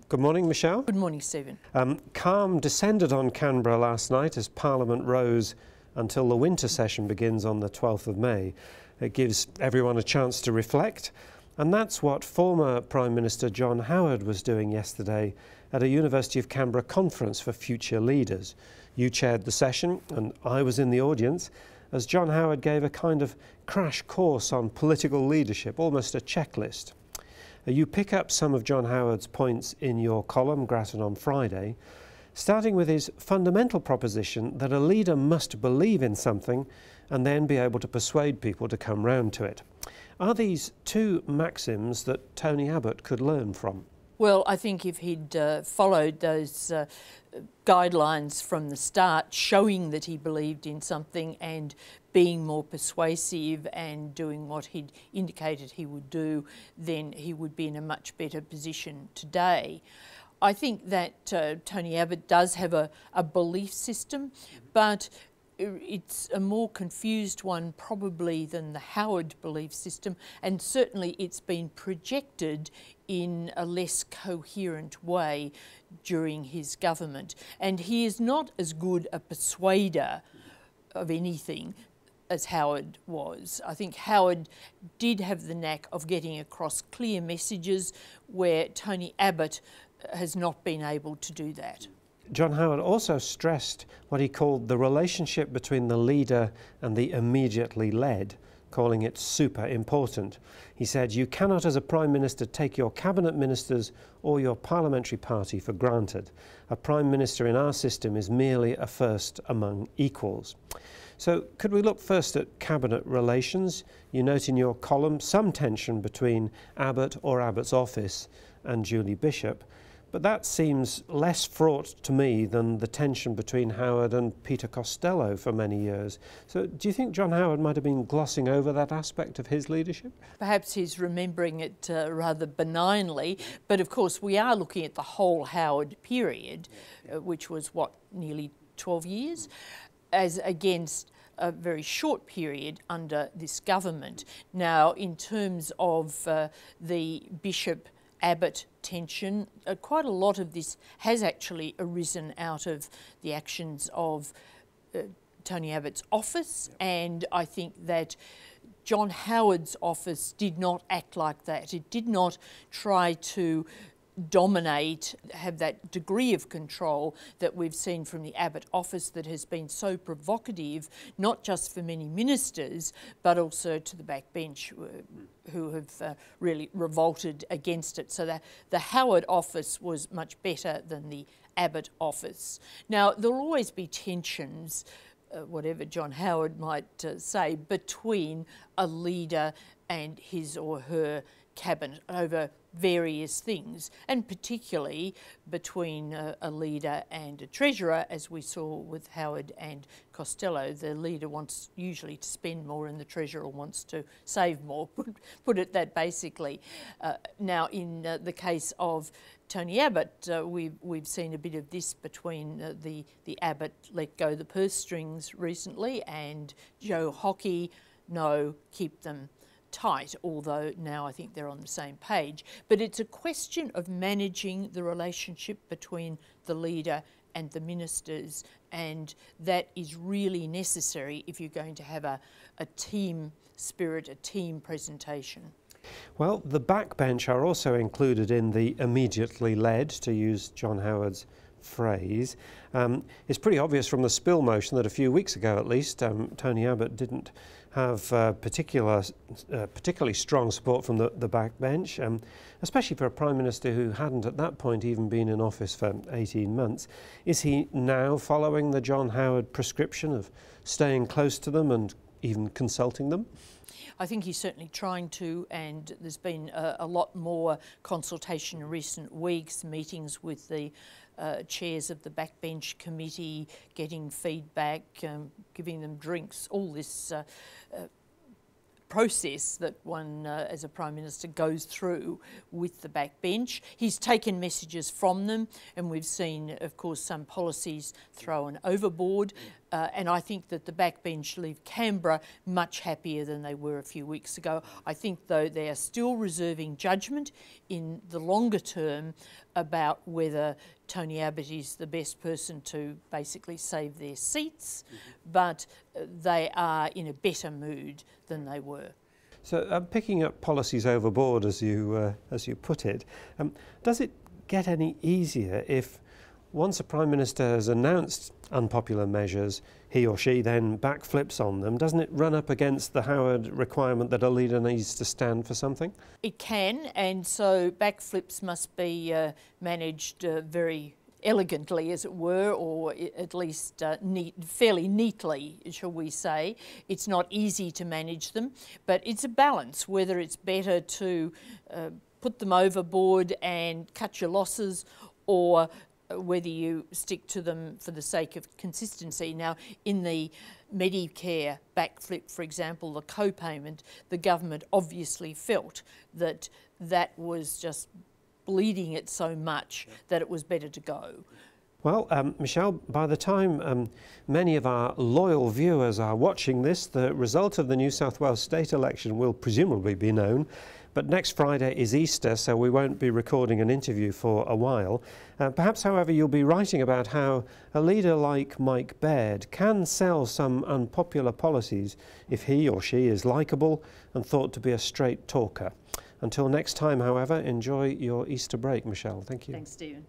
Good morning, Michelle. Good morning, Stephen. Calm descended on Canberra last night as Parliament rose until the winter session begins on the 12th of May. It gives everyone a chance to reflect, and that's what former Prime Minister John Howard was doing yesterday at a University of Canberra conference for future leaders. You chaired the session, and I was in the audience, as John Howard gave a kind of crash course on political leadership, almost a checklist. You pick up some of John Howard's points in your column, Grattan, on Friday, starting with his fundamental proposition that a leader must believe in something and then be able to persuade people to come round to it. Are these two maxims that Tony Abbott could learn from? Well, I think if he'd followed those guidelines from the start, showing that he believed in something and being more persuasive and doing what he'd indicated he would do, then he would be in a much better position today. I think that Tony Abbott does have a belief system, but it's a more confused one probably than the Howard belief system, and certainly it's been projected in a less coherent way during his government. And he is not as good a persuader of anything as Howard was. I think Howard did have the knack of getting across clear messages where Tony Abbott has not been able to do that. John Howard also stressed what he called the relationship between the leader and the immediately led, calling it super important. He said, "You cannot as a Prime Minister take your cabinet ministers or your parliamentary party for granted. A Prime Minister in our system is merely a first among equals." So could we look first at cabinet relations? You note in your column some tension between Abbott or Abbott's office and Julie Bishop, but that seems less fraught to me than the tension between Howard and Peter Costello for many years. So do you think John Howard might have been glossing over that aspect of his leadership? Perhaps he's remembering it rather benignly, but of course we are looking at the whole Howard period, which was, what, nearly 12 years, as against a very short period under this government. Now, in terms of the Bishop-Abbott tension, quite a lot of this has actually arisen out of the actions of Tony Abbott's office, and I think that John Howard's office did not act like that. It did not try to dominate, have that degree of control that we've seen from the Abbott office that has been so provocative, not just for many ministers, but also to the backbench who have really revolted against it. So the Howard office was much better than the Abbott office. Now, there'll always be tensions, whatever John Howard might say, between a leader and his or her cabinet over various things, and particularly between a leader and a treasurer, as we saw with Howard and Costello. The leader wants usually to spend more and the treasurer wants to save more, put it that basically. Now, in the case of Tony Abbott, we've seen a bit of this between the Abbott let go the purse strings recently and Joe Hockey, no, keep them tight, although now I think they're on the same page. But it's a question of managing the relationship between the leader and the ministers, and that is really necessary if you're going to have a team spirit, a team presentation. Well, the backbench are also included in the immediately led, to use John Howard's phrase. It's pretty obvious from the spill motion that a few weeks ago at least Tony Abbott didn't have particularly strong support from the backbench, especially for a Prime Minister who hadn't at that point even been in office for 18 months. Is he now following the John Howard prescription of staying close to them and even consulting them? I think he's certainly trying to, and there's been a lot more consultation in recent weeks, meetings with the chairs of the backbench committee, getting feedback, giving them drinks, all this process that one, as a Prime Minister, goes through with the backbench. He's taken messages from them, and we've seen, of course, some policies thrown overboard. And I think that the backbench leave Canberra much happier than they were a few weeks ago. I think, though, they are still reserving judgment in the longer term about whether Tony Abbott is the best person to basically save their seats, but they are in a better mood than they were. So picking up policies overboard, as you put it, does it get any easier if once a Prime Minister has announced unpopular measures, he or she then backflips on them? Doesn't it run up against the Howard requirement that a leader needs to stand for something? It can, and so backflips must be managed very elegantly, as it were, or at least fairly neatly, shall we say. It's not easy to manage them, but it's a balance, whether it's better to put them overboard and cut your losses, or whether you stick to them for the sake of consistency. Now, in the Medicare backflip, for example, the co-payment, the government obviously felt that that was just bleeding it so much that it was better to go. Well, Michelle, by the time many of our loyal viewers are watching this, the result of the New South Wales state election will presumably be known. But next Friday is Easter, so we won't be recording an interview for a while. Perhaps, however, you'll be writing about how a leader like Mike Baird can sell some unpopular policies if he or she is likeable and thought to be a straight talker. Until next time, however, enjoy your Easter break, Michelle. Thank you. Thanks, Stephen.